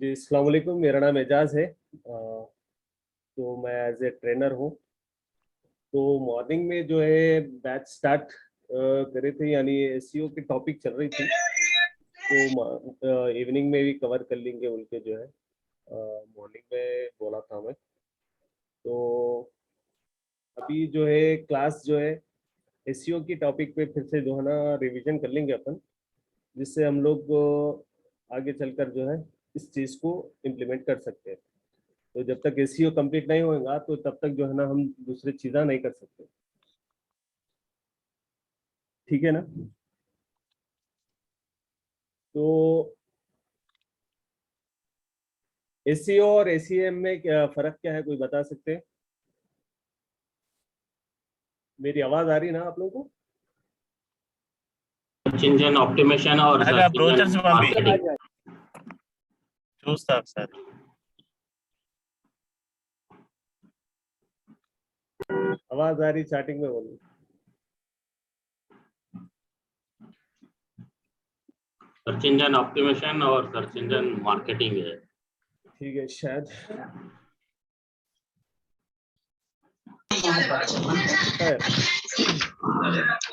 जी अस्सलाम वालेकुम, मेरा नाम एजाज है। तो मैं एज ए ट्रेनर हूँ। तो मॉर्निंग में जो है बैच स्टार्ट करे थे, यानी एसईओ की टॉपिक चल रही थी। तो इवनिंग में भी कवर कर लेंगे उनके जो है। मॉर्निंग में बोला था मैं। तो अभी जो है क्लास जो है एसईओ की टॉपिक पे फिर से जो है ना रिवीजन कर लेंगे अपन, जिससे हम लोग आगे चलकर जो है इस चीज़ को इम्प्लीमेंट कर सकते हैं। तो जब तक एसईओ कंप्लीट नहीं होगा तो तब तक जो है ना हम दूसरी चीज़ें नहीं कर सकते। ठीक है ना? तो एसईओ और एसीएम में क्या फर्क क्या है, कोई बता सकते हैं? मेरी आवाज आ रही है ना आप लोगों को? सर्च इंजन ऑप्टिमेशन और सर्च इंजन मार्केटिंग చూస్తాం సార్. आवाज आ रही, चैटिंग में बोलो। सर्च इंजन ऑप्टिमेशन और सर्च इंजन मार्केटिंग है। ठीक है, शायद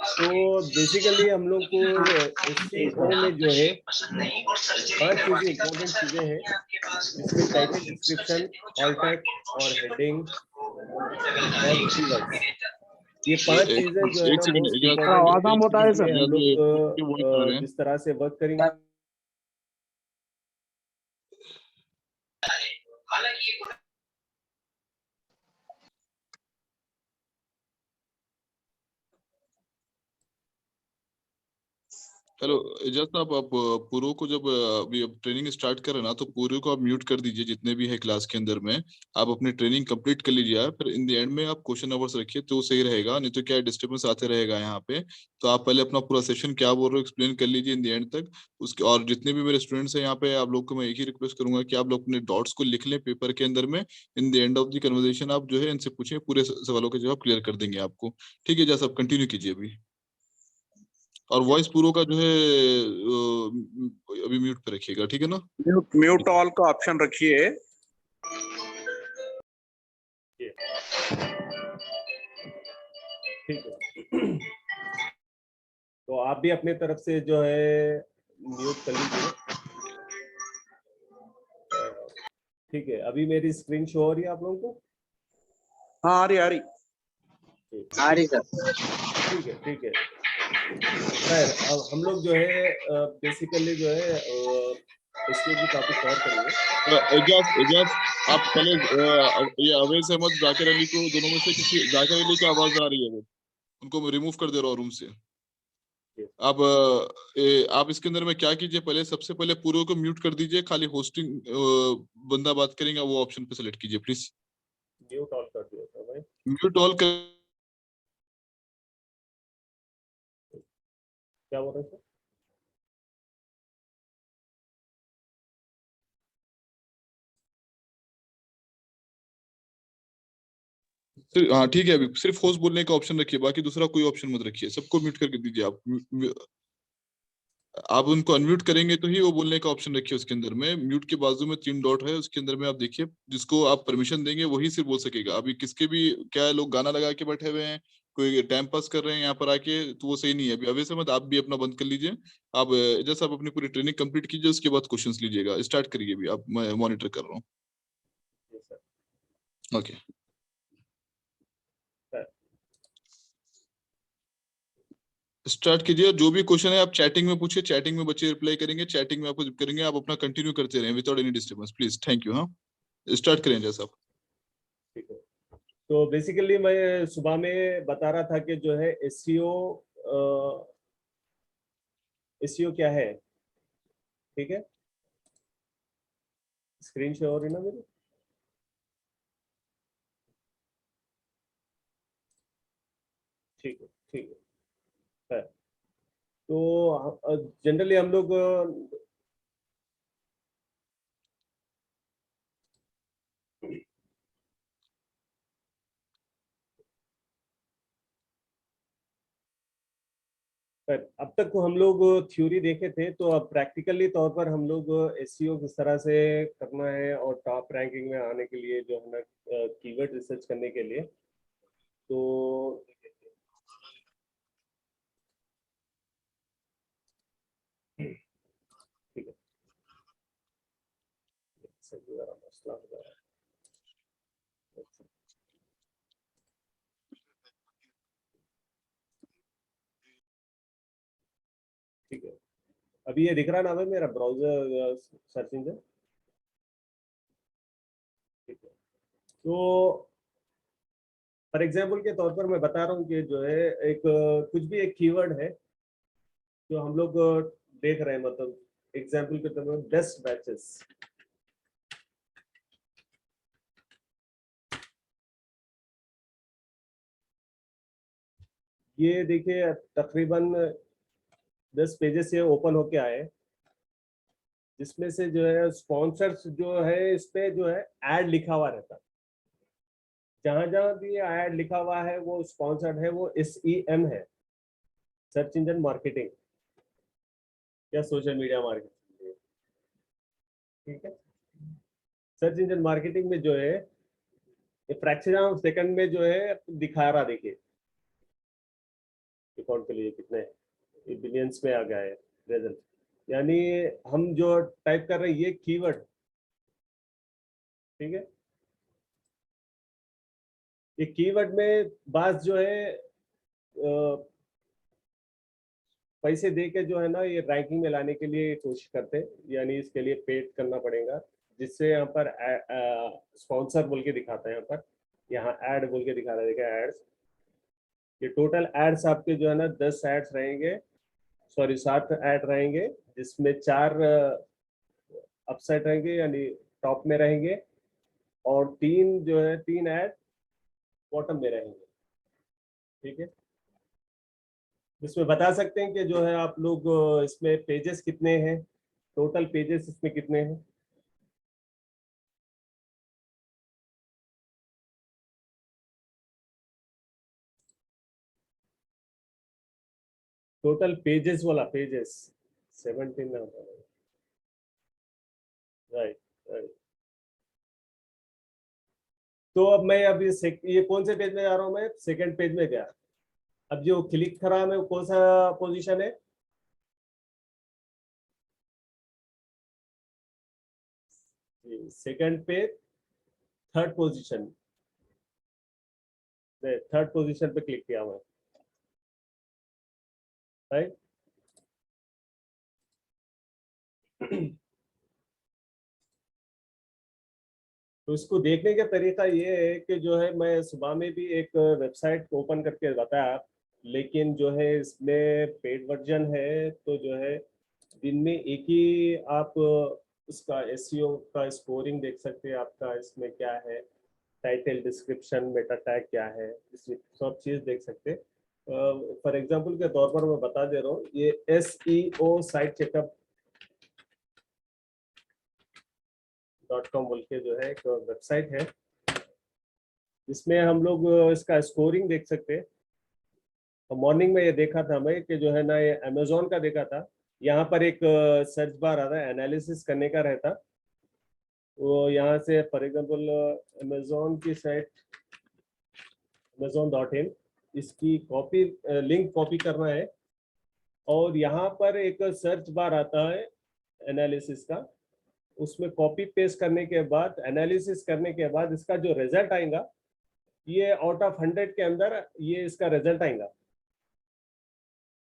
तो बेसिकली हम लोग को एसईओ में जो है 5 चीजें इंपॉर्टेंट चीजें हैं, जिसमें टाइटल डिस्क्रिप्शन, ऑल टेक्स्ट और हेडिंग और कीवर्ड्स। ये 5 चीजें जो है ना मोस्ट इम्पोर्टेंट है, जिसमें हम लोग जिस तरह से वर्क करेंगे। हेलो एजाज साहब, आप पूर्व को जब अभी अब ट्रेनिंग स्टार्ट कर रहे हैं ना, तो पूर्व को आप म्यूट कर दीजिए जितने भी है क्लास के अंदर में। आप अपनी ट्रेनिंग कंप्लीट कर लीजिए आप, फिर इन द एंड में आप क्वेश्चन आवर्स रखिए तो सही रहेगा, नहीं तो क्या डिस्टर्बेंस आते रहेगा यहाँ पे। तो आप पहले अपना पूरा सेशन क्या बोल रहे हो एक्सप्लेन कर लीजिए इन द एंड तक उसके। और जितने भी मेरे स्टूडेंट्स हैं यहाँ पे, आप लोग को मैं एक ही रिक्वेस्ट करूंगा कि आप लोग अपने डॉट्स को लिख लें पेपर के अंदर में। In the end of the conversation आप जो है इनसे पूछें, पूरे सवालों के जवाब क्लियर कर देंगे आपको। ठीक है एजाज साहब, कंटिन्यू कीजिए अभी। और वॉइस पूरो का जो है अभी म्यूट पे रखिएगा, ठीक है ना? म्यूट ऑल का ऑप्शन रखिए। ठीक है। तो आप भी अपने तरफ से जो है म्यूट कर लीजिए। ठीक है, अभी मेरी स्क्रीन शो हो रही है आप लोगों को? हाँ, आ रही सर। ठीक है, ठीक है सर। अब हम लोग जो है बेसिकली जो है एसईओ की टॉपिक कवर करेंगे। एजाज आप पहले ये अवैस अहमद जाकिर अली को, दोनों में से किसी, जाकिर अली की आवाज आ रही है, वो उनको मैं रिमूव कर दे रहा हूँ रूम से। आप इसके अंदर में क्या कीजिए, पहले सबसे पहले पूरे को म्यूट कर दीजिए, खाली होस्टिंग बंदा बात करेंगे वो ऑप्शन पे सेलेक्ट कीजिए प्लीज। म्यूट ऑल कर दिया था भाई। म्यूट ऑल कर, क्या बोल रहे थे? हाँ ठीक है, अभी सिर्फ होस्ट बोलने का ऑप्शन रखिए, बाकी दूसरा कोई ऑप्शन मत रखिए, सबको म्यूट करके दीजिए आप। आप उनको अनम्यूट करेंगे तो ही वो बोलने का ऑप्शन रखिए, उसके अंदर में म्यूट के बाजू में 3 डॉट है, उसके अंदर में आप देखिए, जिसको आप परमिशन देंगे वही सिर्फ बोल सकेगा। अभी किसके भी क्या है, लोग गाना लगा के बैठे हुए हैं, कोई टाइम पास कर रहे हैं यहाँ पर आके, तो वो सही नहीं है। अभी अभी से मत, आप भी अपना बंद कर लीजिए। आप जैसे आप अपनी पूरी ट्रेनिंग कंप्लीट कीजिए, उसके बाद क्वेश्चंस लीजिएगा, स्टार्ट करिए अभी आप, मैं मॉनिटर कर रहा हूँ। ओके स्टार्ट कीजिए। जो भी क्वेश्चन है आप चैटिंग में पूछिए, चैटिंग में बच्चे रिप्लाई करेंगे, चैटिंग में आपको करेंगे। आप अपना कंटिन्यू करते रहें without any disturbance please. Thank you. हाँ स्टार्ट करें जैसा आप। ठीक है। तो बेसिकली मैं सुबह में बता रहा था कि जो है एसईओ एसईओ क्या है। ठीक है, स्क्रीन शो हो रही ना मेरी? ठीक है, ठीक है। तो जनरली हम लोग पर अब तक तो हम लोग थ्योरी देखे थे, तो अब प्रैक्टिकली तौर पर हम लोग एसईओ किस तरह से करना है और टॉप रैंकिंग में आने के लिए जो है ना कीवर्ड रिसर्च करने के लिए, तो ठीक है, सही जरा मसला हो रहा है। ठीक है, अभी ये दिख रहा ना भाई मेरा ब्राउजर सर्च इंजन? ठीक है, तो फॉर एग्जाम्पल के तौर पर मैं बता रहा हूँ कि जो है एक कुछ भी एक कीवर्ड है जो हम लोग देख रहे हैं, मतलब एग्जाम्पल के तौर पर बेस्ट बैचेस। ये देखिए तकरीबन 10 पेजेस से ओपन होके आए, जिसमें से जो है स्पॉन्सर्स जो है इस पे जो है ऐड लिखा हुआ रहता है। जहां जहां भी ऐड लिखा हुआ है वो स्पॉन्सर्ड है, वो SEM है, सर्च इंजन मार्केटिंग या सोशल मीडिया मार्केटिंग। ठीक है, सर्च इंजन मार्केटिंग में जो है फ्रैक्शन ऑफ सेकंड में जो है दिखा रहा, देखिए अकाउंट के लिए कितने बिलियंस में आ गया है रिजल्ट। यानी हम जो टाइप कर रहे हैं ये कीवर्ड, ठीक है, ये कीवर्ड में बात जो है पैसे दे के जो है ना ये रैंकिंग में लाने के लिए कोशिश करते हैं, यानी इसके लिए पेड करना पड़ेगा, जिससे यहाँ पर स्पॉन्सर बोल के दिखाता है, यहाँ ऐड बोल के दिखा रहा है, देखिए एड्स। ये टोटल एड्स आपके जो है ना 10 एड्स रहेंगे, सॉरी 7 ऐड रहेंगे, जिसमें 4 अपसाइड रहेंगे यानी टॉप में रहेंगे, और 3 जो है 3 ऐड बॉटम में रहेंगे। ठीक है, इसमें बता सकते हैं कि जो है आप लोग इसमें पेजेस कितने हैं, टोटल पेजेस इसमें कितने हैं? टोटल पेजेस वाला, पेजेस 17 ना, राइट राइट। तो अब मैं अभी ये कौन से पेज में जा रहा हूँ, मैं सेकंड पेज में गया। अब जो क्लिक करा मैं कौन सा पोजीशन है? सेकंड पे थर्ड पोजीशन, थर्ड पोजीशन पे क्लिक किया मैं, राइट। तो इसको देखने का तरीका ये है कि जो है मैं सुबह में भी एक वेबसाइट ओपन करके बताया, लेकिन जो है इसमें पेड वर्जन है, तो जो है दिन में एक ही आप उसका एसईओ का स्कोरिंग देख सकते हैं, आपका इसमें क्या है, टाइटल, डिस्क्रिप्शन, मेटा टैग क्या है, इसमें सब चीज़ देख सकते हैं। फॉर एग्जांपल के तौर पर मैं बता दे रहा हूँ, ये SEO साइट चेकअप .com बोल के जो है एक वेबसाइट है, जिसमें हम लोग इसका स्कोरिंग देख सकते हैं। तो मॉर्निंग में ये देखा था मैं कि जो है ना ये अमेजोन का देखा था, यहाँ पर एक सर्च बार आता है, एनालिसिस करने का रहता, वो यहाँ से फॉर एग्जांपल अमेजोन की साइट amazon.in, इसकी कॉपी लिंक कॉपी करना है, और यहाँ पर एक सर्च बार आता है एनालिसिस का, उसमें कॉपी पेस्ट करने के बाद, एनालिसिस करने के बाद इसका जो रिजल्ट आएगा, ये आउट ऑफ 100 के अंदर ये इसका रिजल्ट आएगा।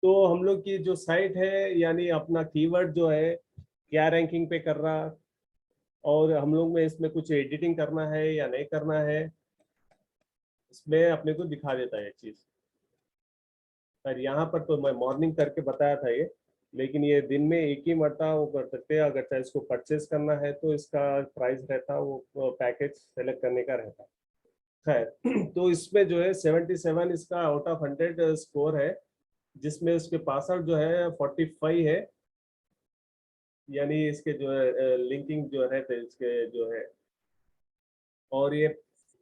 तो हम लोग की जो साइट है, यानी अपना कीवर्ड जो है क्या रैंकिंग पे कर रहा, और हम लोग में इसमें कुछ एडिटिंग करना है या नहीं करना है, इसमें अपने को दिखा देता है ये चीज़। पर यहाँ पर तो मैं मॉर्निंग करके बताया था ये, लेकिन ये दिन में एक ही मरता वो कर सकते हैं। अगर चाहे इसको परचेज करना है तो इसका प्राइस रहता, वो पैकेज सेलेक्ट करने का रहता। खैर, तो इसमें जो है 77 इसका आउट ऑफ 100 स्कोर है, जिसमें उसके पास आउट जो है 45 है, यानी इसके जो है लिंकिंग जो है तो इसके जो है, और ये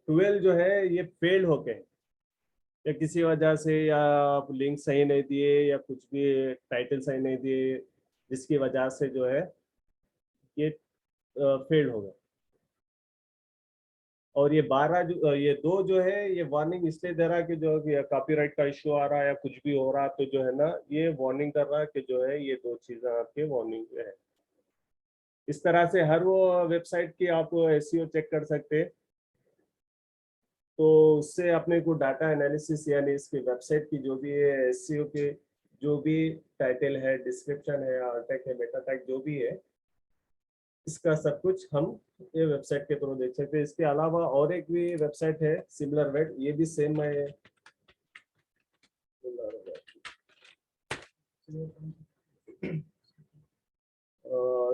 12 जो है ये फेल हो गए, या किसी वजह से, या आप लिंक सही नहीं दिए, या कुछ भी टाइटल सही नहीं दिए, जिसकी वजह से जो है ये फेल हो गया। और ये 12 जो ये 2 जो है ये वार्निंग इसलिए दे रहा है कि जो कॉपीराइट का इश्यू आ रहा है या कुछ भी हो रहा है, तो जो है ना ये वार्निंग कर रहा है कि जो है ये 2 चीजें आपके वार्निंग पे है। इस तरह से हर वो वेबसाइट की आप एसईओ चेक कर सकते हैं। तो उससे अपने को डाटा एनालिसिस यानी इसकी वेबसाइट की जो भी है एसईओ के जो भी टाइटल है, डिस्क्रिप्शन है, आर्ट टैग है, मेटा टैग जो भी है, इसका सब कुछ हम ये वेबसाइट के थ्रू देख सकते हैं। इसके अलावा और एक भी वेबसाइट है सिमिलर, ये भी सेम है।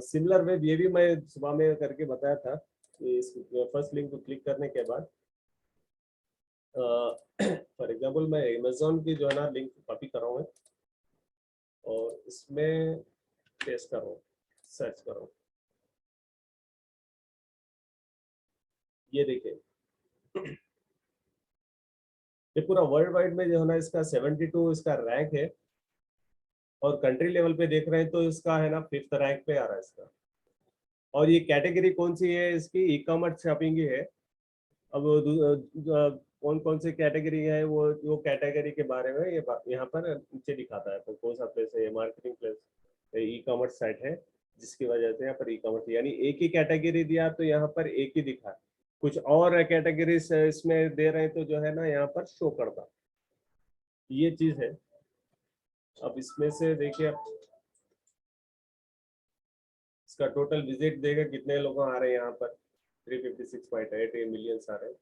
सिमिलर वेब ये भी मैं सुबह में करके बताया था कि इस फर्स्ट लिंक को क्लिक करने के बाद फॉर एग्जांपल मैं अमेज़न की जो है ना लिंक कॉपी कर रहा हूँ और इसमें पेस्ट कर रहा हूँ, सर्च कर रहा हूँ। ये देखिए ये पूरा वर्ल्ड वाइड में जो है ना इसका 72 इसका रैंक है, और कंट्री लेवल पे देख रहे हैं तो इसका है ना 5th रैंक पे आ रहा है इसका। और ये कैटेगरी कौन सी है इसकी, ई कॉमर्स शॉपिंग ही है। अब कौन कौन से कैटेगरी है वो कैटेगरी के बारे में ये यहाँ पर नीचे दिखाता है। तो कौन सा प्लेस है, ये marketing place, e commerce site है, जिसकी वजह से यहाँ पर ई कॉमर्स यानी एक ही कैटेगरी दिया तो यहाँ पर एक ही दिखा, कुछ और कैटेगरी इसमें दे रहे हैं तो जो है ना यहाँ पर शो करता, ये चीज है। अब इसमें से देखिए आप इसका टोटल विजिट देगा कितने लोग आ रहे हैं यहाँ पर, 356.8 मिलियन आ रहे हैं।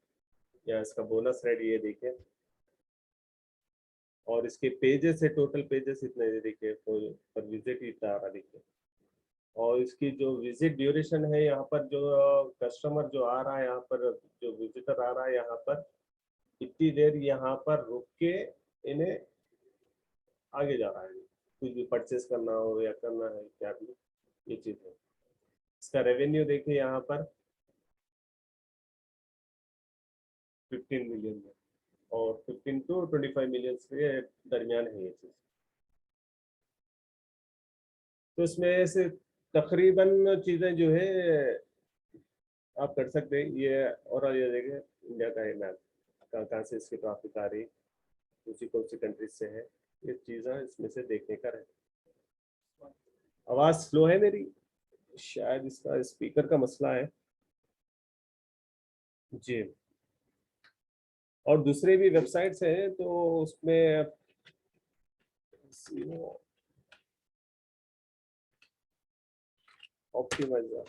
या इसका बोनस रेट ये देखिए, और इसके पेजेस है, टोटल पेजेस इतने देखिए पर विजिट इतना आ रहा देखिए। और इसकी जो विजिट ड्यूरेशन है यहाँ पर, जो कस्टमर जो आ रहा है यहाँ पर, जो विजिटर आ रहा है यहाँ पर, इतनी देर यहाँ पर रुक के इन्हें आगे जा रहा है, कुछ भी परचेस करना हो या करना है क्या भी, ये चीज है। इसका रेवेन्यू देखिए यहाँ पर 15 मिलियन में, और 15 to 25 मिलियन के दरमियान है ये चीज। तो इसमें से तकरीबन चीजें जो है आप कर सकते हैं ये। और ये देखिए इंडिया का ये मैप, कहाँ से इसकी ट्रैफिक आ रही, कौन सी कंट्रीज से है, ये चीजें इसमें से देखने का है। आवाज स्लो है मेरी, शायद इसका स्पीकर का मसला है जी। और दूसरे भी वेबसाइट्स हैं तो उसमें ऑप्टिमाइजर,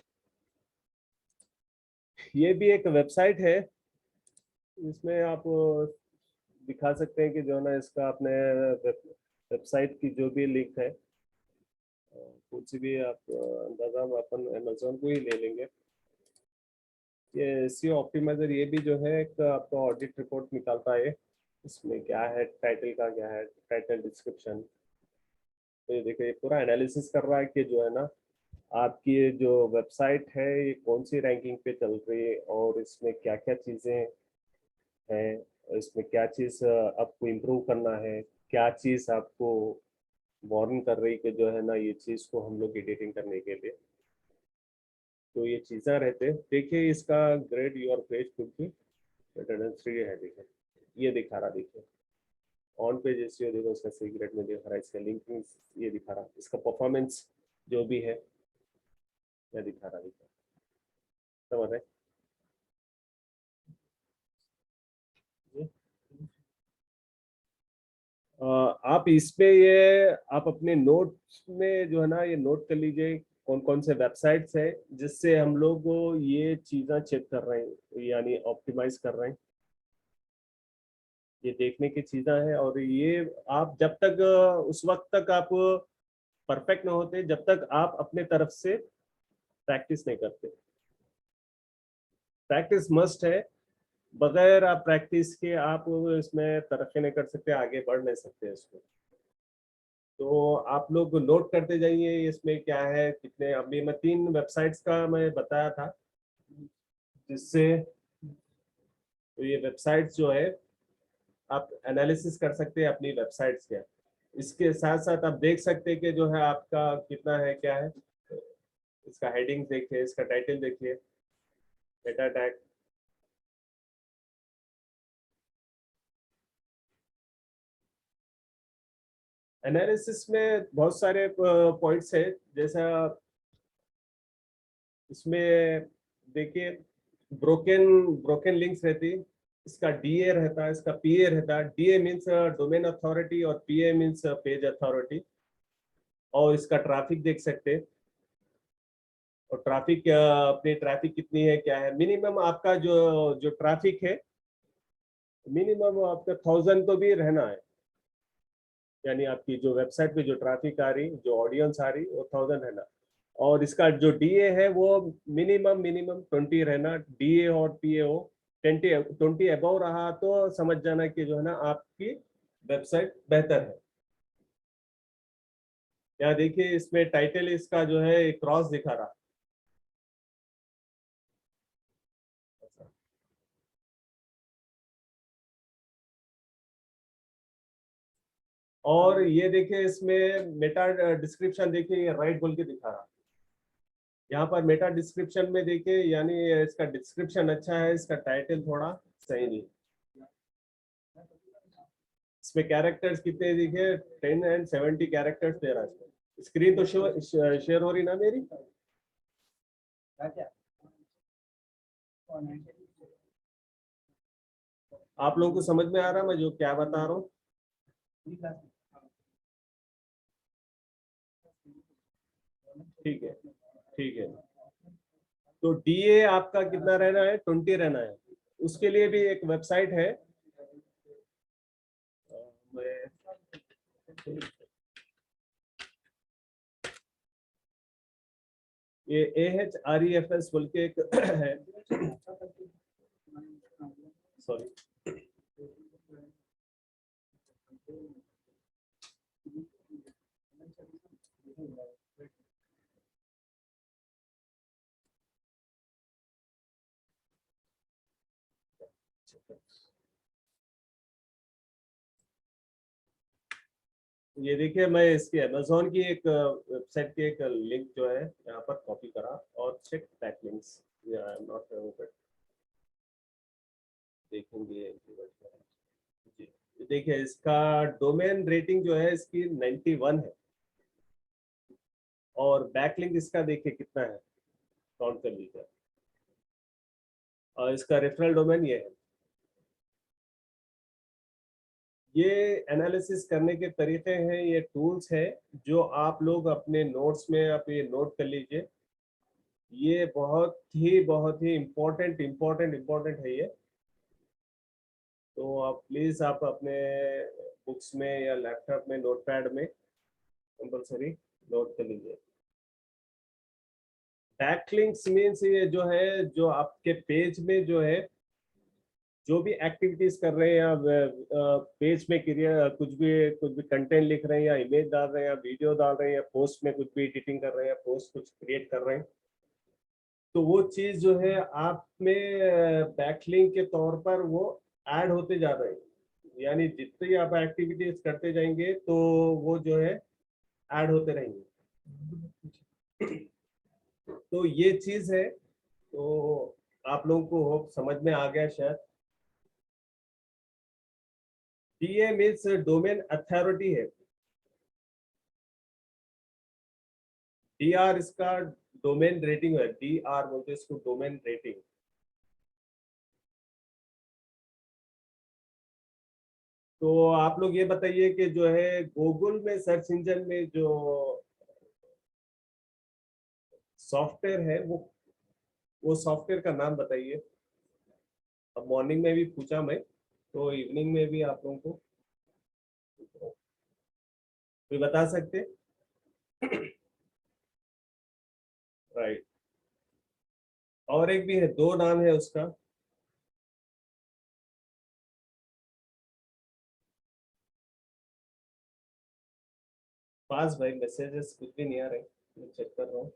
ये भी एक वेबसाइट है, इसमें आप दिखा सकते हैं कि जो है ना इसका अपने वेबसाइट की जो भी लिंक है, कुछ भी आप अंदाजा अपन अमेज़न को ही ले लेंगे। ये एसईओ ऑप्टिमाइजर ये भी जो है एक आपका ऑडिट रिपोर्ट निकालता है, इसमें क्या है, टाइटल का क्या है, टाइटल डिस्क्रिप्शन। तो ये देखिए पूरा एनालिसिस कर रहा है कि जो है ना आपकी ये जो वेबसाइट है ये कौन सी रैंकिंग पे चल रही है, और इसमें क्या क्या चीज़ें हैं, इसमें क्या चीज़ आपको इम्प्रूव करना है, क्या चीज़ आपको वार्न कर रही कि जो है ना ये चीज़ को हम लोग एडिटिंग करने के लिए। तो ये चीज़ें रहते हैं। देखिए इसका grade your page could be better 3 है, देखिए ये दिखा रहा, देखिए ऑन पेज एसईओ देखो इसका सी ग्रेड में दिखा रहा है, इसका लिंकिंग ये दिखा रहा, इसका परफॉर्मेंस जो भी है ये दिखा रहा, देखिए समझ रहे। आप इसमें ये आप अपने नोट्स में जो है ना ये नोट कर लीजिए कौन कौन से वेबसाइट्स है जिससे हम लोग ये चीज़ें चेक कर रहे हैं यानी ऑप्टिमाइज कर रहे हैं, ये देखने की चीज़ें हैं। और ये आप जब तक उस वक्त तक आप परफेक्ट ना होते जब तक आप अपने तरफ से प्रैक्टिस नहीं करते। प्रैक्टिस मस्ट है, बगैर आप प्रैक्टिस के आप इसमें तरक्की नहीं कर सकते, आगे बढ़ नहीं सकते इसको। तो आप लोग नोट करते जाइए इसमें क्या है कितने। अभी मैं 3 वेबसाइट्स का मैं बताया था, जिससे तो ये वेबसाइट्स जो है आप एनालिसिस कर सकते हैं अपनी वेबसाइट्स के। इसके साथ साथ आप देख सकते हैं कि जो है आपका कितना है, क्या है। इसका हेडिंग देखिए, इसका टाइटल देखिए, मेटा टैग। एनालिसिस में बहुत सारे पॉइंट्स है, जैसा इसमें देखिए ब्रोकन ब्रोकन लिंक्स रहती, इसका डीए रहता है, इसका पीए रहता है। डीए मीन्स डोमेन अथॉरिटी और पीए मीन्स पेज अथॉरिटी। और इसका ट्रैफिक देख सकते हैं, और ट्रैफिक अपनी ट्रैफिक कितनी है, क्या है। मिनिमम आपका जो जो ट्रैफिक है, मिनिमम आपका 1000 तो भी रहना है, यानी आपकी जो वेबसाइट पे जो ट्रैफिक आ रही, जो ऑडियंस आ रही, वो 1000 रहना। और इसका जो डीए है वो मिनिमम 20 रहना, डीए और पीएओ 20 अबव रहा तो समझ जाना कि जो है ना आपकी वेबसाइट बेहतर है। यहाँ देखिए इसमें टाइटल इसका जो है क्रॉस दिखा रहा। और ये देखिए इसमें मेटा डिस्क्रिप्शन देखिए राइट बोल के दिखा रहा। यहाँ पर मेटा डिस्क्रिप्शन में देखिए, यानी इसका डिस्क्रिप्शन अच्छा है, इसका टाइटल थोड़ा सही नहीं। इसमें कैरेक्टर्स कितने दिखे, 10 and 70 कैरेक्टर्स दे रहा है। स्क्रीन तो शेयर हो रही ना मेरी? आप लोगों को समझ में आ रहा मैं जो क्या बता रहा हूँ? ठीक है, ठीक है। तो डीए आपका कितना रहना है, 20 रहना है। उसके लिए भी एक वेबसाइट है, ये AHREFS बोल के एक है, सॉरी। ये देखिए मैं इसकी अमेजोन की एक वेबसाइट की एक लिंक जो है यहाँ पर कॉपी करा और चेक बैकलिंक्स, नॉट देखेंगे जी। देखिए इसका डोमेन रेटिंग जो है इसकी 91 है, और बैकलिंक इसका देखिए कितना है, काउंट कर लीजिए। और इसका रेफरल डोमेन ये है। ये एनालिसिस करने के तरीके हैं, ये टूल्स हैं जो आप लोग अपने नोट्स में आप ये नोट कर लीजिए। ये बहुत ही इम्पोर्टेंट है ये। तो आप प्लीज आप अपने बुक्स में या लैपटॉप में नोटपैड में कंपलसरी नोट कर लीजिए। बैकलिंक्स मीन्स ये जो है, जो आपके पेज में जो है जो भी एक्टिविटीज कर रहे हैं, या पेज में क्रिया कुछ भी कंटेंट लिख रहे हैं, या इमेज डाल रहे हैं, या वीडियो डाल रहे हैं, या पोस्ट में कुछ भी एडिटिंग कर रहे हैं, या पोस्ट कुछ क्रिएट कर रहे हैं, तो वो चीज जो है आप में बैकलिंक के तौर पर वो ऐड होते जा रहे हैं। यानी जितनी आप एक्टिविटीज करते जाएंगे तो वो जो है ऐड होते रहेंगे। तो ये चीज है, तो आप लोगों को होप समझ में आ गया शायद। डीए मीन्स डोमेन अथॉरिटी है, डीआर इसका डोमेन रेटिंग है, डीआर बोलते हैं इसको, डोमेन रेटिंग। तो आप लोग ये बताइए कि जो है गूगल में सर्च इंजन में जो सॉफ्टवेयर है वो सॉफ्टवेयर का नाम बताइए। अब मॉर्निंग में भी पूछा मैं, तो इवनिंग में भी आप लोगों को कोई बता सकते? राइट। और एक भी है, दो नाम है उसका। पास भाई मैसेजेस कुछ भी नहीं आ रहे, मैं चेक कर रहा हूँ।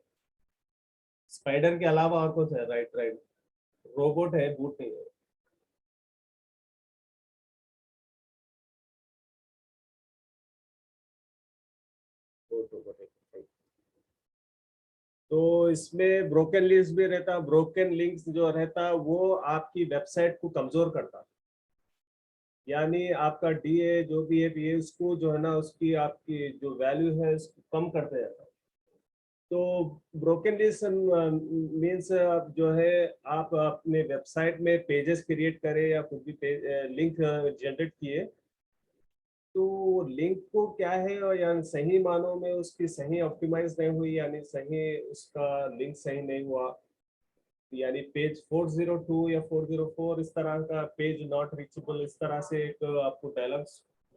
स्पाइडर के अलावा और कुछ है? राइट राइट, रोबोट है, बूट नहीं है। तो इसमें ब्रोकन लिंक्स भी रहता, ब्रोकन लिंक्स जो रहता वो आपकी वेबसाइट को कमजोर करता, यानी आपका डीए जो भी है बीए उसको जो है ना उसकी आपकी जो वैल्यू है उसको कम करते जाता। तो ब्रोकन लिस्ट मीन्स जो है आप अपने वेबसाइट में पेजेस क्रिएट करें या कुछ भी लिंक जनरेट किए, तो लिंक को क्या है और यानी सही मानों में उसकी सही ऑप्टिमाइज नहीं हुई, यानी सही उसका लिंक सही नहीं हुआ, यानी पेज 402 या 404 इस तरह का पेज नॉट रीचेबल, इस तरह से एक आपको डायलॉग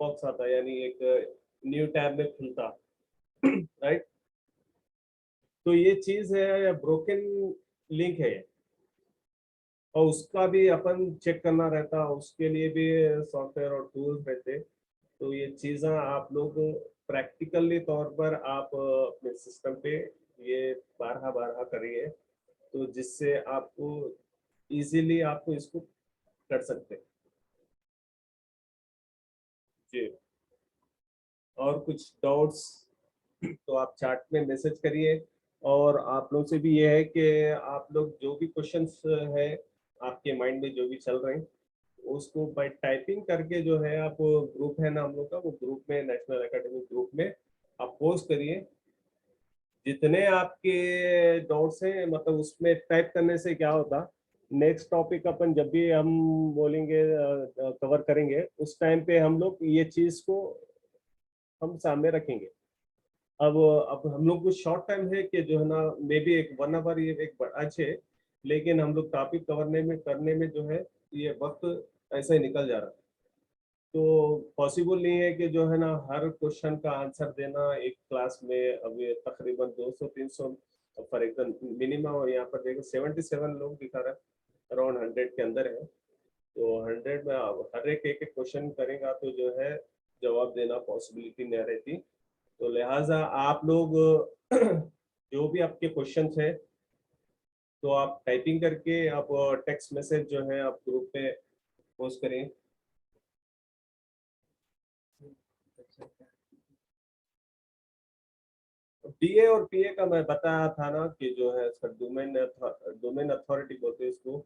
बॉक्स आता है, यानी एक न्यू टैब में खुलता, राइट। तो ये चीज है ब्रोकन लिंक है, और उसका भी अपन चेक करना रहता, उसके लिए भी सॉफ्टवेयर और टूल्स रहते। तो ये चीज़ें आप लोग प्रैक्टिकली तौर पर आप अपने सिस्टम पे ये बारहा बारहा करिए, तो जिससे आपको इजीली आपको इसको कर सकते हैं जी। और कुछ डाउट्स तो आप चैट में मैसेज करिए, और आप लोग से भी ये है कि आप लोग जो भी क्वेश्चंस है आपके माइंड में जो भी चल रहे हैं उसको बाय टाइपिंग करके जो है आप ग्रुप है ना हम लोग का, वो ग्रुप में नेशनल एकेडमिक ग्रुप में आप पोस्ट करिए। जितने आपके डाउट्स हैं मतलब उसमें टाइप करने से क्या होता, नेक्स्ट टॉपिक अपन जब भी हम बोलेंगे कवर करेंगे उस टाइम पे हम लोग ये चीज को हम सामने रखेंगे। अब हम लोग को शॉर्ट टाइम है कि जो है ना मे बी एक 1 आवर ये एक अच्छे, लेकिन हम लोग टॉपिक करने में जो है ये वक्त ऐसा ही निकल जा रहा है। तो पॉसिबल नहीं है कि जो है ना हर क्वेश्चन का आंसर देना एक क्लास में। अभी तकरीबन 200-300 फॉर एग्जाम्पल मिनिमम, और यहाँ पर देखो 77 लोग दिखा रहा है, अराउंड 100 के अंदर है। तो 100 में आप हर एक एक क्वेश्चन करेगा तो जो है जवाब देना पॉसिबिलिटी नहीं रहती। तो लिहाजा आप लोग जो भी आपके क्वेश्चंस हैं तो आप टाइपिंग करके आप टेक्स्ट मैसेज जो है आप ग्रुप पे पोस्ट करें। डीए और पीए का मैं बताया था ना कि जो है इसका डोमेन अथॉरिटी बोलते हैं इसको,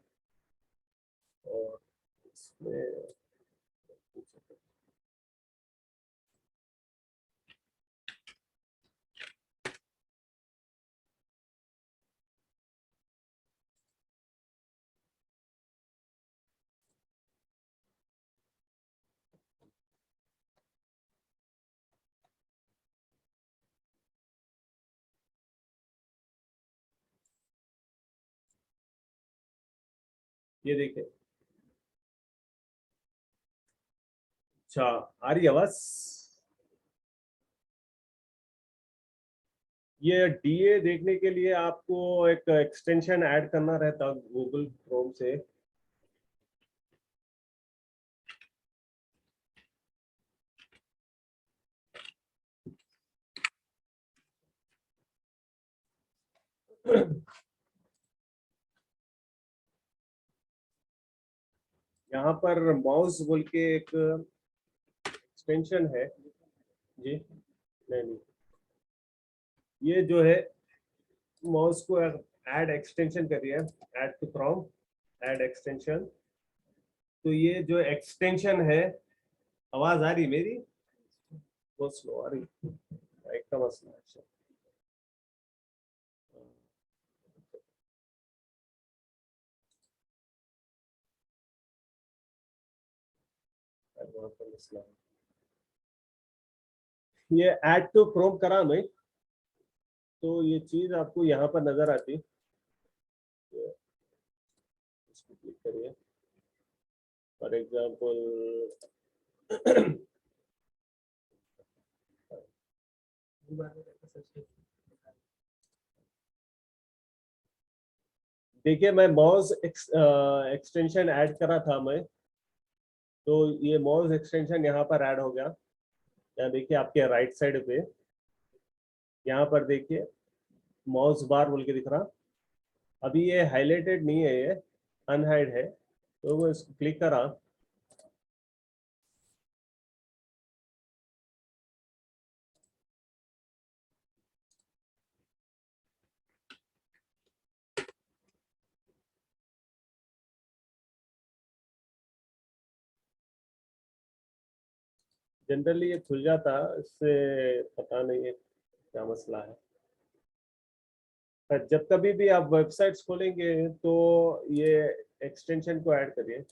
और इसमें ये देखिए। अच्छा, आ रही आवाज? ये डीए देखने के लिए आपको एक एक्सटेंशन ऐड करना रहता गूगल क्रोम से। यहाँ पर माउस बोल के एक एक्सटेंशन है जी। नहीं नहीं, ये जो है माउस को ऐड एक्सटेंशन करिए, add to Chrome, add extension. तो ये जो एक्सटेंशन है, आवाज आ रही मेरी? बहुत स्लो आ रही, माइक का मसला है शायद। बहुत मसला है। ये ऐड टू क्रोम करा मैं, तो ये चीज आपको यहाँ पर नजर आती, इसको क्लिक करिए फॉर एग्जांपल। देखिए मैं माउस एक्सटेंशन ऐड करा था मैं, तो ये माउस एक्सटेंशन यहाँ पर ऐड हो गया। यहाँ देखिए आपके राइट साइड पे, यहाँ पर देखिए माउस बार बोल के दिख रहा। अभी ये हाईलाइटेड नहीं है, ये अनहाइड है, तो मैं इसको क्लिक करा। जनरली ये खुल जाता, इससे पता नहीं है क्या मसला है। पर जब कभी भी आप वेबसाइट्स खोलेंगे तो ये एक्सटेंशन को ऐड करिए।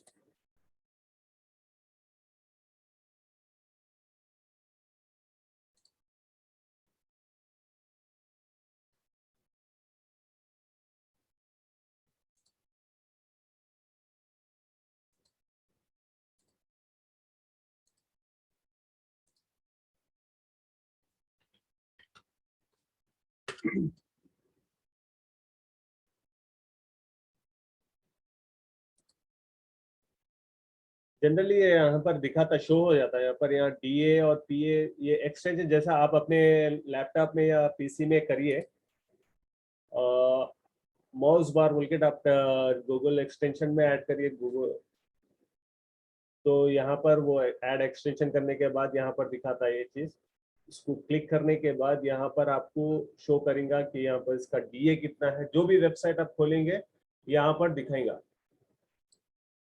जनरली ये यहाँ पर दिखाता, शो हो जाता है यहाँ पर, यहाँ DA और PA ये एक्सटेंशन जैसा आप अपने लैपटॉप में या PC में करिए। माउस बार बोल के आप गूगल एक्सटेंशन में ऐड करिए गूगल, तो यहाँ पर वो ऐड एक्सटेंशन करने के बाद यहाँ पर दिखाता है ये चीज। इसको क्लिक करने के बाद यहाँ पर आपको शो करेगा कि यहाँ पर इसका DA कितना है। जो भी वेबसाइट आप खोलेंगे यहाँ पर दिखाएगा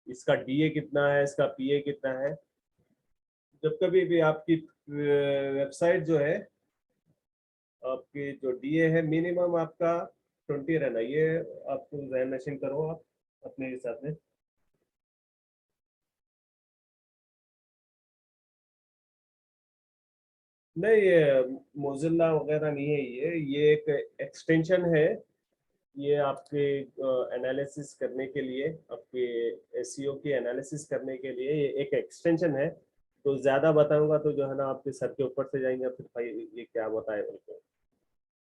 इसका DA कितना है, इसका PA कितना है। जब कभी भी आपकी वेबसाइट जो है, आपकी जो DA है मिनिमम आपका 20 रहना, ये आपको नशीन करो आप अपने हिसाब से। नहीं, ये मोजिल्ला वगैरह नहीं है, ये एक एक्सटेंशन है। ये आपके एनालिसिस करने के लिए, आपके SEO की एनालिसिस करने के लिए ये एक एक्सटेंशन है। तो ज़्यादा बताऊंगा तो जो है ना आपके सर के ऊपर से जाएंगे, फिर भाई ये क्या बताए उनको।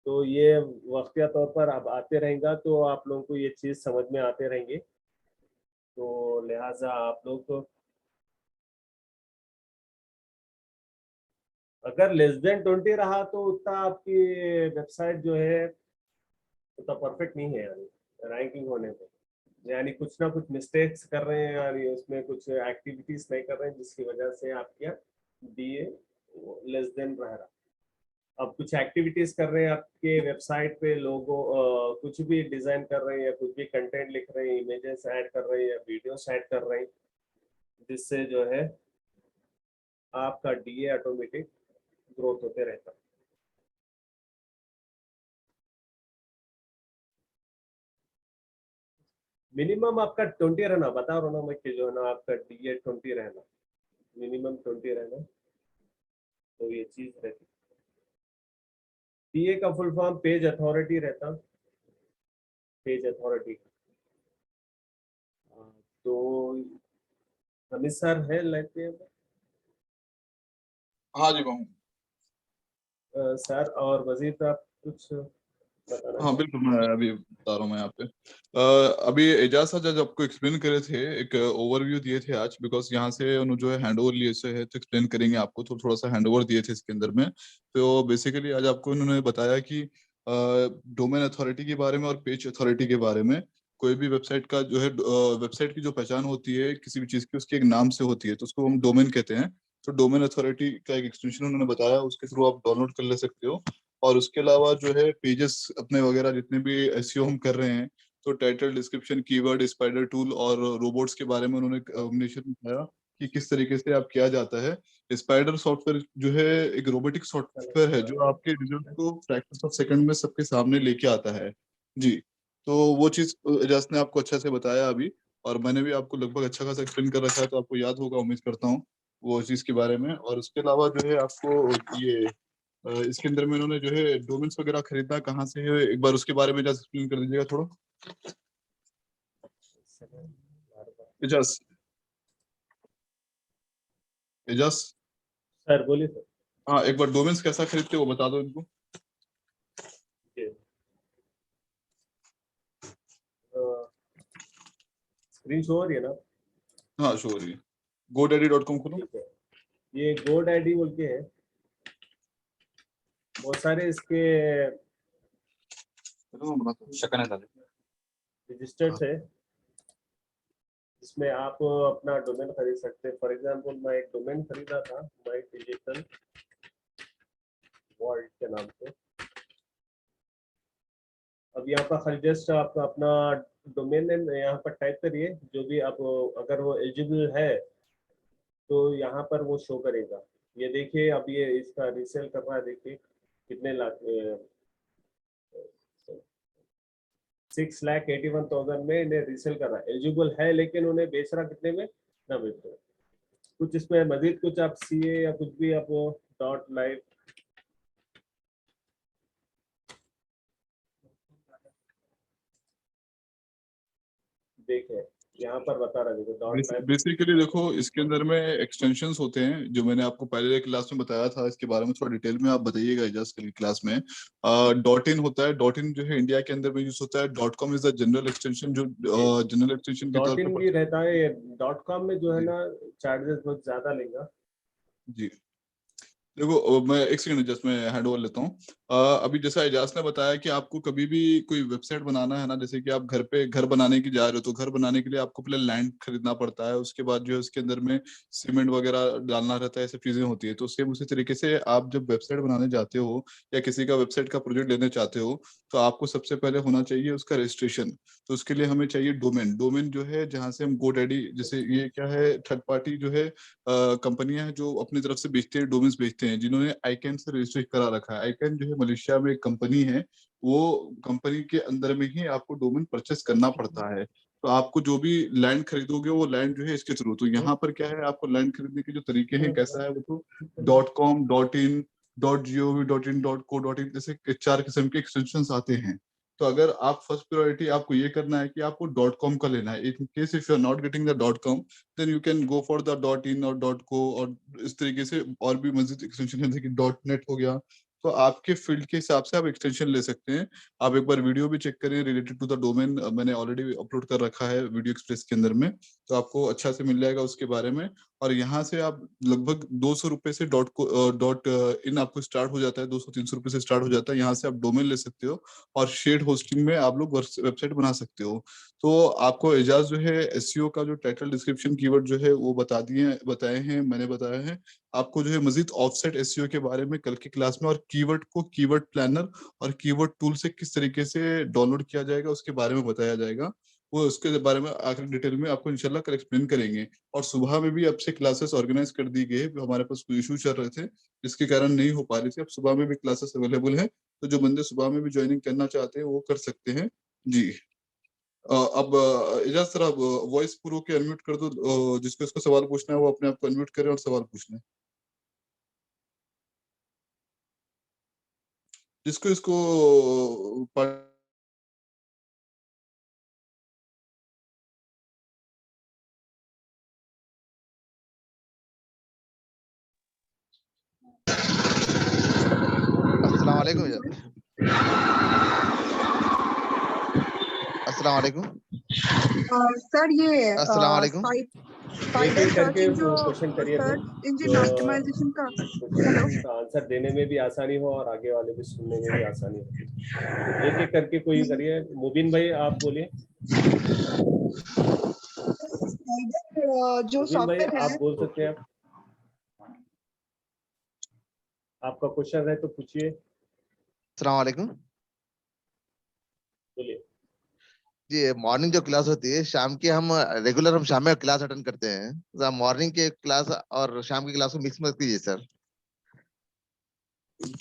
तो ये वाक़या तौर पर अब आते रहेगा तो आप लोगों को ये चीज़ समझ में आते रहेंगे। तो लिहाजा आप लोग को अगर लेस देन 20 रहा तो उतना आपकी वेबसाइट जो है उतना परफेक्ट नहीं है, यानी रैंकिंग होने पे। यानी कुछ ना कुछ मिस्टेक्स कर रहे हैं, यानी उसमें कुछ एक्टिविटीज नहीं कर रहे हैं जिसकी वजह से आपका DA लेस देन रह रहा। अब कुछ एक्टिविटीज कर रहे हैं आपके वेबसाइट पे, लोगों कुछ भी डिजाइन कर रहे हैं या कुछ भी कंटेंट लिख रहे हैं, इमेजेस ऐड कर रहे हैं या वीडियोस ऐड कर रहे हैं, जिससे जो है आपका DA ऑटोमेटिक ग्रोथ होते रहता है। मिनिमम आपका 20 रहना, बता रहा हूँ ना मैं कि जो है ना आपका DA 20 रहना, मिनिमम 20 रहना, तो ये चीज रहती। PA का फुल फॉर्म पेज अथॉरिटी रहता, पेज अथॉरिटी। तो हमीद सर है लाइफ पे? हाँ जी बाबू। सर और वजीर साहब कुछ बताना हाँ चाहें? बिल्कुल, मैं अभी बता रहा हूँ मैं यहाँ पे। अभी एजाज सर जब आपको एक्सप्लेन करे थे, एक ओवरव्यू दिए थे आज, बिकॉज यहाँ से उन्होंने जो है हैंड ओवर लिए से है, तो एक्सप्लेन करेंगे आपको, तो थोड़ा सा हैंड ओवर दिए थे इसके अंदर में। तो बेसिकली आज आपको उन्होंने बताया कि डोमेन अथॉरिटी के बारे में और पेज अथॉरिटी के बारे में। कोई भी वेबसाइट का जो है वेबसाइट की जो पहचान होती है किसी भी चीज की, उसके एक नाम से होती है, तो उसको हम डोमेन कहते हैं। तो डोमेन अथॉरिटी का एक एक्सटेंशन उन्होंने बताया, उसके थ्रू आप डाउनलोड कर ले सकते हो। और उसके अलावा जो है पेजेस अपने वगैरह जितने भी एसईओ हम कर रहे हैं, तो title, description, keyword, spider tool और रोबोट्स के बारे में उन्होंने कॉम्बिनेशन बताया कि किस तरीके से आप किया जाता है। स्पाइडर सॉफ्टवेयर जो है एक रोबोटिक सॉफ्टवेयर है जो आपके रिजल्ट को फ्रैक्शंस ऑफ सेकंड में सबके सामने लेके आता है। जी, तो वो चीज एजाज ने आपको अच्छा से बताया अभी, और मैंने भी आपको लगभग अच्छा खासा एक्सप्लेन कर रखा है, तो आपको याद होगा उम्मीद करता हूँ वो चीज के बारे में। और उसके अलावा जो है आपको ये इसके अंदर में इन्होंने जो है डोमेन्स वगैरह खरीदना कहाँ से है, एक बार उसके बारे में जस्ट एक्सप्लेन कर दीजिएगा थोड़ा एजाज। एजाज सर बोलिए सर। हाँ, एक बार डोमेन्स कैसा खरीदते हो वो बता दो इनको। स्क्रीन शो हो रही है ना? हाँ शो हो रही है, godaddy.com खोलो। ठीक है, ये GoDaddy बोल के है, बहुत सारे इसके रजिस्टर्ड है, इसमें आप अपना डोमेन खरीद सकते हैं। फॉर एग्जांपल मैं एक डोमेन खरीदा था, माई डिजिटल वर्ल्ड के नाम से। अब यहाँ पर खाली जस्ट आप अपना डोमेन नेम यहाँ पर टाइप करिए, जो भी आप, अगर वो एलिजिबल है तो यहाँ पर वो शो करेगा। ये देखिए अब ये इसका रीसेल कर रहा है, देखिए कितने लाख 6,81,000 में इन्हें रीसेल कर रहा है, एलिजिबल है, लेकिन उन्हें बेच रहा कितने में, ना बेच रहा। कुछ इसमें मजीद कुछ आप सीए या कुछ भी आप डॉट लाइव देखें, यहाँ पर बता रहा है, देखो डॉट लाइव। बेसिकली देखो इसके अंदर में एक्सटेंशंस होते हैं जो मैंने आपको पहले क्लास में बताया था, इसके बारे में थोड़ा डिटेल में आप बताइएगा जस्ट कल क्लास में। डॉट इन होता है, डॉट इन जो है इंडिया के अंदर में यूज होता है। Dot com is the general extension, जो जनरल एक्सटेंशन के डॉट तौर इन पर भी रहता है, ये डॉट कॉम में जो है ना चार्जेस बहुत ज्यादा लेगा। जी। देखो मैं एक सेकंड जस्ट मैं हैंड ओवर लेता हूँ। अभी जैसा एजाज ने बताया कि आपको कभी भी कोई वेबसाइट बनाना है ना, जैसे कि आप घर पे घर बनाने की जा रहे हो, तो घर बनाने के लिए आपको पहले लैंड खरीदना पड़ता है, उसके बाद जो है उसके अंदर में सीमेंट वगैरह डालना रहता है, ऐसी चीजें होती है। तो सेम उसी तरीके से आप जब वेबसाइट बनाने जाते हो या किसी का वेबसाइट का प्रोजेक्ट लेने चाहते हो, तो आपको सबसे पहले होना चाहिए उसका रजिस्ट्रेशन। तो उसके लिए हमें चाहिए डोमेन। डोमेन जो है जहाँ से हम GoDaddy, जैसे ये क्या है, थर्ड पार्टी जो है कंपनियां हैं जो अपनी तरफ से बेचते हैं, डोमेन्स बेचते हैं, जिन्होंने आईकैन से रजिस्टर करा रखा है। आईकैन जो है मलेशिया में एक कंपनी है, वो कंपनी के अंदर में ही आपको डोमेन परचेस करना पड़ता है। तो आपको जो भी लैंड खरीदोगे वो लैंड जो है इसके थ्रू। तो यहाँ पर क्या है, आपको लैंड खरीदने के जो तरीके हैं कैसा है वो, तो .com, .in, .gov.in, .co.in जैसे 4 किस्म के एक्सटेंशन आते हैं। तो अगर आप फर्स्ट प्रायोरिटी आपको ये करना है कि आपको .com का लेना है, in case if you are not getting the .com, then you can go for the .in और .co, और इस तरीके से और भी मजीद एक्सटेंशन है, जैसे कि .net हो गया। तो आपके फील्ड के हिसाब से आप एक्सटेंशन ले सकते हैं। आप एक बार वीडियो भी चेक करें रिलेटेड टू द डोमेन, मैंने ऑलरेडी अपलोड कर रखा है वीडियो एक्सप्रेस के अंदर में, तो आपको अच्छा से मिल जाएगा उसके बारे में। और यहाँ से आप लगभग 200 रुपए से डॉट इन आपको स्टार्ट हो जाता है, 200-300 रुपए से स्टार्ट हो जाता है। यहाँ से आप डोमेन ले सकते हो और शेड होस्टिंग में आप लोग वेबसाइट बना सकते हो। तो आपको एजाज जो है एसईओ का जो टाइटल डिस्क्रिप्शन कीवर्ड जो है वो बताए हैं, मैंने बताया है। आपको जो है मजीद ऑफसेट एसईओ के बारे में कल की क्लास में, और कीवर्ड को कीवर्ड प्लानर और कीवर्ड टूल से किस तरीके से डाउनलोड किया जाएगा उसके बारे में बताया जाएगा। वो उसके बारे में आखिर डिटेल में आपको इंशाल्लाह कल एक्सप्लेन करेंगे। और सुबह में भी अब से क्लासेस ऑर्गेनाइज कर दी गई है, हमारे पास कोई इशू चल रहे थे जिसके कारण नहीं हो पा रही थी। अब सुबह में भी क्लासेस अवेलेबल है, तो जो बंदे सुबह में भी ज्वाइनिंग करना चाहते हैं वो कर सकते हैं जी। अब एजाज सर आप वॉइस प्रो के अनम्यूट कर दो, जिसको इसको सवाल पूछना है वो अपने आप को अनम्यूट करे और सवाल पूछ ले, जिसको इसको अस्सलाम वालेकुम अस्सलाम वालेकुम सर ये अस्सलाम वालेकुम। एक एक करके क्वेश्चन करिए, सर्च इंजन ऑप्टिमाइजेशन का आंसर देने में भी आसानी हो और आगे वाले भी सुनने में भी आसानी हो। एक एक करके कोई करिए। मुबीन भाई आप बोलिए। जो मुबीन भाई सॉफ्टवेयर है, आप बोल सकते हैं। आप आपका क्वेश्चन है तो पूछिए, अस्सलाम वालेकुम बोलिए। जी। मॉर्निंग जो क्लास होती है शाम की, हम रेगुलर हम शाम में क्लास अटेंड करते हैं। मॉर्निंग के क्लास और शाम की क्लास को मिक्स मत कीजिए सर।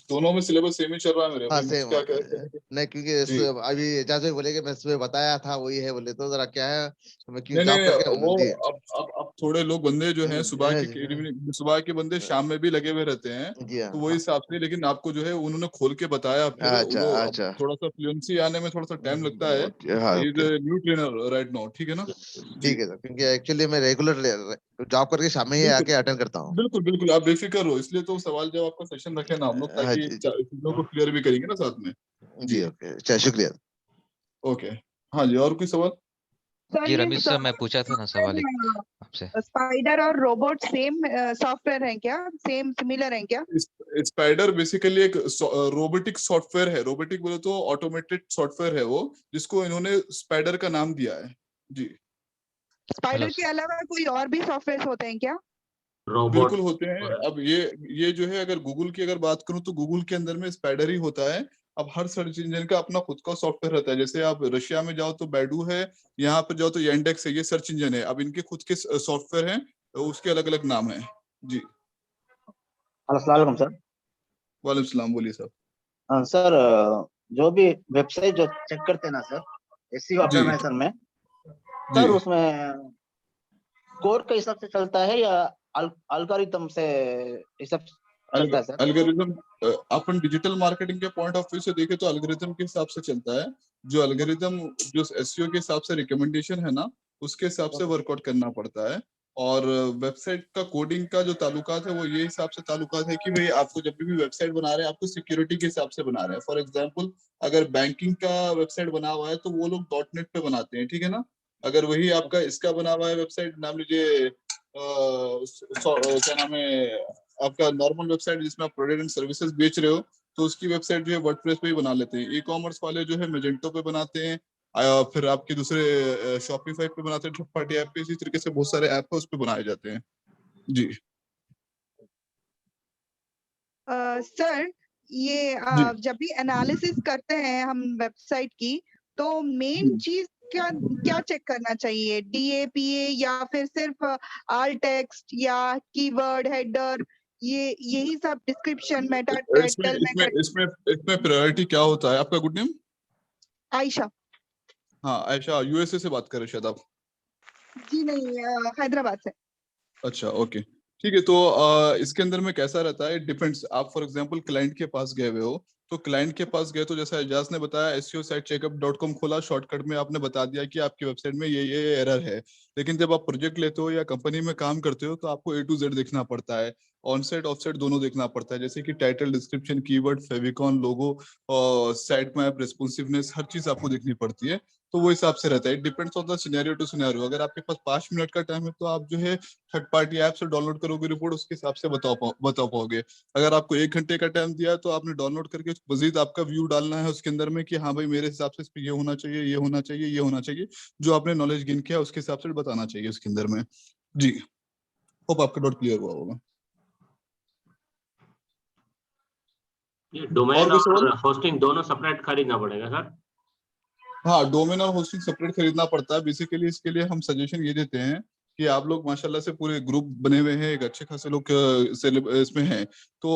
दोनों में सिलेबस सेम ही चल रहा है मेरे। हाँ अभी सेम क्या क्या नहीं, क्योंकि जी। अभी एजाज भाई बोले कि मैं सुबह बताया था वही है बोले, तो जरा क्या है क्यों नहीं जॉब नहीं करके वो जी अब थोड़े लोग बंदे जो हैं सुबह जी के सुबह के बंदे शाम में भी लगे हुए रहते हैं, जी तो वही हाँ। हिसाब से। लेकिन आपको जो है उन्होंने खोल के बताया, फिर अच्छा वो अब अच्छा थोड़ा सा फ्लुएंसी आने में थोड़ा सा टाइम लगता है। हाँ is okay new trainer right now, ठीक है ना जी। ठीक है सर, क्योंकि एक्चुअली मैं रेगुलर जॉब करके शाम में ही बिल्कुल आके अटेंड करता हूँ। बिल्कुल बिल्कुल आप बेफिक्र हो, इसलिए तो सवाल जवाब का सेशन रखे ना हम लोग, हाँ ताकि जी चीजों को क्लियर भी करेंगे ना साथ में जी जी। ओके, अच्छा शुक्रिया। ओके हाँ जी, और कोई सवाल? सर जी ये रमेश सर, मैं पूछा था ना सवाल एक आपसे। स्पाइडर और रोबोट सेम सॉफ्टवेयर है क्या, सेम सिमिलर है क्या? स्पाइडर बेसिकली एक रोबोटिक सॉफ्टवेयर है। रोबोटिक बोले तो ऑटोमेटेड सॉफ्टवेयर है वो, जिसको इन्होंने स्पाइडर का नाम दिया है जी। स्पाइडर के अलावा कोई और भी सॉफ्टवेयर होते हैं क्या? बिल्कुल रोबोट होते हैं। अब ये जो है, अगर गूगल की अगर बात करूं तो गूगल के अंदर में स्पाइडर ही होता है। अब हर सर्च इंजन का अपना खुद का सॉफ्टवेयर रहता है। जैसे आप रशिया में जाओ तो बैडू है, यहाँ पर जाओ तो यांडेक्स है, ये सर्च इंजन है। अब इनके खुद के सॉफ्टवेयर हैं, तो उसके अलग अलग नाम है जी। अस्सलाम वालेकुम सर। वालेकुम सलाम, बोलिए साहब। सर, जो भी वेबसाइट जो चेक करते हैं ना सर, एसईओ जी ऑप्टिमाइजेशन में, जी सर उसमें कोड के हिसाब से चलता है या अल्गोरिथम से हिसाब चलता है सर? एल्गोरिदम अपन डिजिटल मार्केटिंग के पॉइंट ऑफ व्यू से देखें तो एल्गोरिदम के हिसाब से चलता है। जो एल्गोरिदम जो एसईओ के हिसाब से रिकमेंडेशन है ना, उसके हिसाब से वर्कआउट करना पड़ता है। और वेबसाइट का कोडिंग का जो ताल्लुकात है वो ये हिसाब से ताल्लुकात है कि भाई आपको जब भी वेबसाइट बना रहे हैं आपको सिक्योरिटी के हिसाब से बना रहे हैं। फॉर एग्जांपल अगर बैंकिंग का वेबसाइट बना हुआ है तो वो लोग .NET पे बनाते हैं, ठीक है ना। अगर वही आपका इसका बना हुआ है वेबसाइट, नाम लीजिए क्या नाम है आपका नॉर्मल वेबसाइट जिसमें आप प्रोडक्ट एंड सर्विसेज बेच रहे हो, तो उसकी वेबसाइट जो है वर्डप्रेस पे ही बना लेते हैं। ई कॉमर्स वाले जो है मेजेंटो पे बनाते हैं, फिर आपके दूसरे शॉपिफाई पे बनाते हैं, थर्ड पार्टी ऐप पे। इसी तरीके से बहुत सारे ऐप है उस पे बनाए जाते हैं। जी सर, ये जी जब भी एनालिसिस करते हैं हम वेबसाइट की, तो मेन चीज क्या क्या चेक करना चाहिए? DAPA या फिर सिर्फ आल टेक्स्ट या कीवर्ड हेडर, यही सब डिस्क्रिप्शन, मेटा इसमें टाइटल, इसमें इसमें इसमें प्रायोरिटी क्या होता है? आपका गुड नेम? आयशा हाँ आयशा, यूएसए से बात कर रहे हैं शायद आप। जी? नहीं, हैदराबाद से। अच्छा ओके ठीक है। तो इसके अंदर में कैसा रहता है, डिपेंड्स। आप फॉर एग्जांपल क्लाइंट के पास गए हुए हो, तो क्लाइंट के पास गए तो जैसा एजाज ने बताया एसईओ साइट checkup.com खोला, शॉर्टकट में आपने बता दिया कि आपकी वेबसाइट में ये एरर है। लेकिन जब आप प्रोजेक्ट लेते हो या कंपनी में काम करते हो तो आपको A to Z देखना पड़ता है, ऑन साइट ऑफ साइट दोनों देखना पड़ता है। जैसे कि टाइटल, डिस्क्रिप्शन, कीवर्ड, फेविकॉन, लोगो और साइट मैप, रेस्पॉन्सिवनेस, हर चीज आपको देखनी पड़ती है। तो वो हिसाब से रहता है, depends on the scenario to scenario. अगर आपके पास 5 मिनट का टाइम है तो आप जो है थर्ड पार्टी ऐप से डाउनलोड करोगे रिपोर्ट, उसके हिसाब से बता पाओगे। अगर आपको 1 घंटे का टाइम दिया तो आपने डाउनलोड करके मजीद आपका व्यू डालना है उसके अंदर में कि हाँ भाई मेरे हिसाब से इस पे ये होना चाहिए, ये होना चाहिए, ये होना चाहिए। जो आपने नॉलेज गेन किया उसके हिसाब से बताना चाहिए उसके अंदर में। जी होप आपका डाउट क्लियर हुआ होगा। ये डोमेन और कोई और सवाल? होस्टिंग दोनों सेपरेट खरीदना पड़ेगा सर? हाँ, डोमेन और होस्टिंग सेपरेट खरीदना पड़ता है। बेसिकली इसके लिए हम सजेशन ये देते हैं कि आप लोग माशाल्लाह से पूरे ग्रुप बने हुए हैं, एक अच्छे खासे लोग इसमें हैं, तो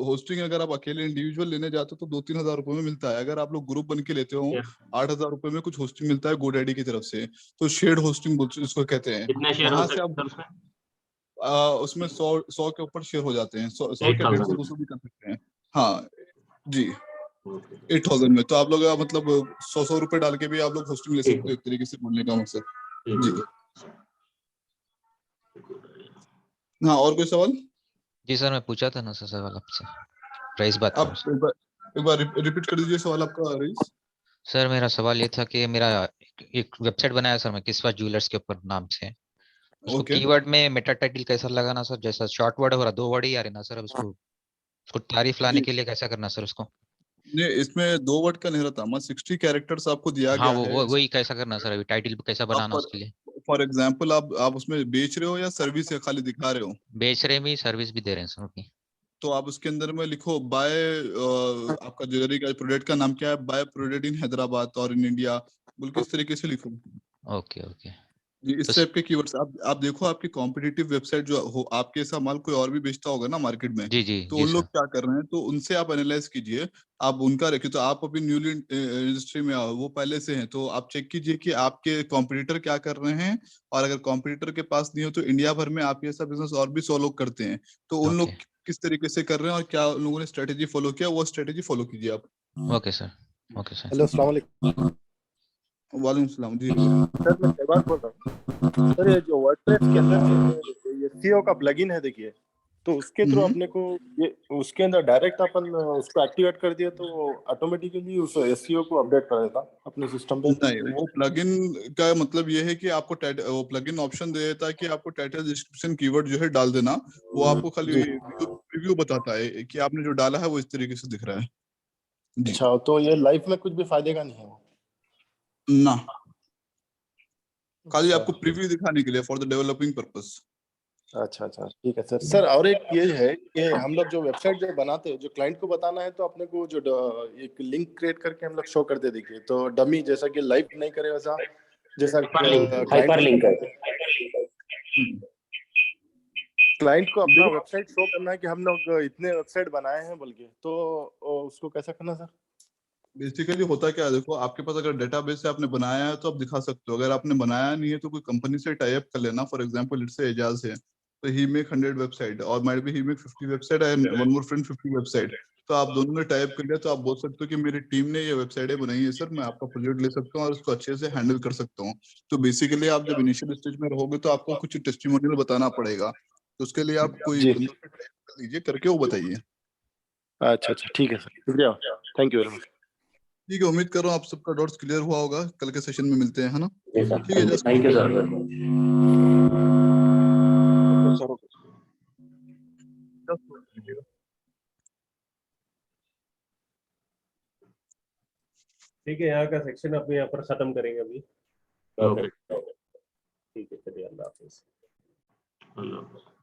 होस्टिंग अगर आप अकेले इंडिविजुअल लेने जाते हो तो 2-3 हज़ार रुपए में मिलता है। अगर आप लोग ग्रुप बन के लेते हो ये 8 हज़ार रुपए में कुछ होस्टिंग मिलता है गोडैडी की तरफ से, तो शेयर्ड होस्टिंग इसको कहते हैं। कितने शेयर हो वहां से सकते आप हैं उसमें? उसमें 100 के ऊपर शेयर हो जाते हैं, 100 के 150 8,000 200 भी कर सकते हैं। हाँ जी 8,000 में तो आप लोग मतलब 100 रुपए डाल के भी आप लोग होस्टिंग ले ठीक सकते है, हो, एक तरीके से बोलने का मकसद। ठीक जी है। हाँ, और कोई सवाल? जी सर, मैं पूछा था ना सर सवाल आपसे, रईस बात कर रहा हूँ आप सर। एक बार रिपीट कर दीजिए सवाल आपका रईस। सर मेरा सवाल ये था कि मेरा एक वेबसाइट बनाया सर मैं किस्वा ज्वेलर्स के ऊपर नाम से, उसको ओके कीवर्ड में मेटा टाइटल कैसा लगाना सर? जैसा शॉर्ट वर्ड हो रहा 2 वर्ड ही आ रहे ना सर, अब उसको तारीफ लाने जी के लिए कैसा करना सर उसको? नहीं, इसमें 2 वर्ड का नहीं रहता, 60 कैरेक्टर्स आपको दिया हाँ, गया वो है वो इसमें। वही कैसा करना सर? अभी टाइटल पे कैसा आप बनाना उसके लिए? फॉर एग्जांपल आप उसमें बेच रहे हो या सर्विस या खाली दिखा रहे हो, बेच रहे भी, सर्विस भी दे रहे हैं सर उनकी। तो आप उसके अंदर में लिखो बाय, आपका ज्वेलरी का प्रोडक्ट का नाम क्या है, बाय प्रोडक्ट इन हैदराबाद और इन इंडिया, बोल के इस तरीके से लिखो। Okay okay. जी तो इस टाइप के कीवर्ड्स आप देखो, आपकी कॉम्पिटिटिव वेबसाइट जो हो, आपके ऐसा माल कोई और भी बेचता होगा ना मार्केट में, जी जी तो जी उन लोग सर। क्या कर रहे हैं तो उनसे आप एनालाइज कीजिए। आप उनका रखिए, तो आप अभी न्यूली इंडस्ट्री में आओ, वो पहले से हैं, तो आप चेक कीजिए कि आपके कॉम्पिटिटर क्या कर रहे हैं। और अगर कॉम्पिटिटर के पास नहीं हो तो इंडिया भर में आप ऐसा बिजनेस और भी 100 लोग करते हैं, तो उन ओके लोग किस तरीके से कर रहे हैं और क्या उन लोगों ने स्ट्रेटेजी फॉलो किया, वो स्ट्रेटेजी फॉलो कीजिए आप। Okay sir. Okay sir. Hello, अस्सलाम वालेकुम। वालेकुम सलाम जी। सर मैं शहबाज बोल रहा हूँ। सर ये जो वर्डप्रेस के अंदर जो ये सीओ का प्लगइन है देखिए, तो उसके थ्रू अपने को ये उसके अंदर डायरेक्ट अपन उसको एक्टिवेट कर दिया तो ऑटोमेटिकली उस एसईओ को अपडेट कर देता अपने सिस्टम पे। नहीं, वो प्लगइन का मतलब ये है कि आपको वो प्लगइन ऑप्शन दे देता है कि आपको टाइटल, डिस्क्रिप्शन, कीवर्ड जो है डाल देना। वो आपको खाली रिव्यू बताता है कि आपने जो डाला है वो इस तरीके से दिख रहा है। जी अच्छा, तो ये लाइफ में कुछ भी फायदे का नहीं है वो? ना, खाली अच्छा आपको प्रीव्यू दिखाने के लिए, फॉर द डेवलपिंग पर्पस। अच्छा अच्छा, ठीक है सर। सर और एक ये है कि हम लोग जो वेबसाइट जो बनाते हैं, जो क्लाइंट को बताना है, तो अपने को जो एक लिंक क्रिएट करके हम लोग शो करते देखिए, तो डमी जैसा कि लाइव नहीं करे वैसा, जैसा हाइपरलिंक क्लाइंट हाइपरलिंक क्लाइंट को अपना वेबसाइट शो करना है कि हम लोग इतने वेबसाइट बनाए हैं बोल के, तो उसको कैसा करना सर? बेसिकली होता क्या है, देखो आपके पास अगर डेटाबेस से आपने बनाया है तो आप दिखा सकते हो, अगर आपने बनाया नहीं है तो कोई कंपनी से टाई अप कर लेना। फॉर एग्जांपल इट्स एजाज है तो ही मेक 100 वेबसाइट और might be he make 50 website and one more friend 50 website. तो आप दोनों ने टाई अप कर लिया तो आप बोल सकते हो कि मेरी टीम ने ये वेबसाइटें बनाई है सर, मैं आपका प्रोजेक्ट ले सकता हूँ और उसको अच्छे से हैंडल कर सकता हूँ। तो बेसिकली आप जब इनिशियल स्टेज में रहोगे तो आपको कुछ टेस्टिमोनियल बताना पड़ेगा, तो उसके लिए आप कोई जी। बंदे से टाई अप कर लीजिए, करके वो बताइए। अच्छा अच्छा, ठीक है सर, शुक्रिया, थैंक यू वेरी मच। ठीक है, उम्मीद कर रहा हूँ आप सबका डाउट्स क्लियर हुआ होगा। कल के सेशन में मिलते हैं, है ना? ठीक है, जस्ट थैंक यू सर। ठीक है, यहाँ का सेक्शन अपने यहाँ पर खत्म करेंगे अभी। ओके, ठीक है, चलिए, अल्लाह हाफिज। अल्लाह हाफिज।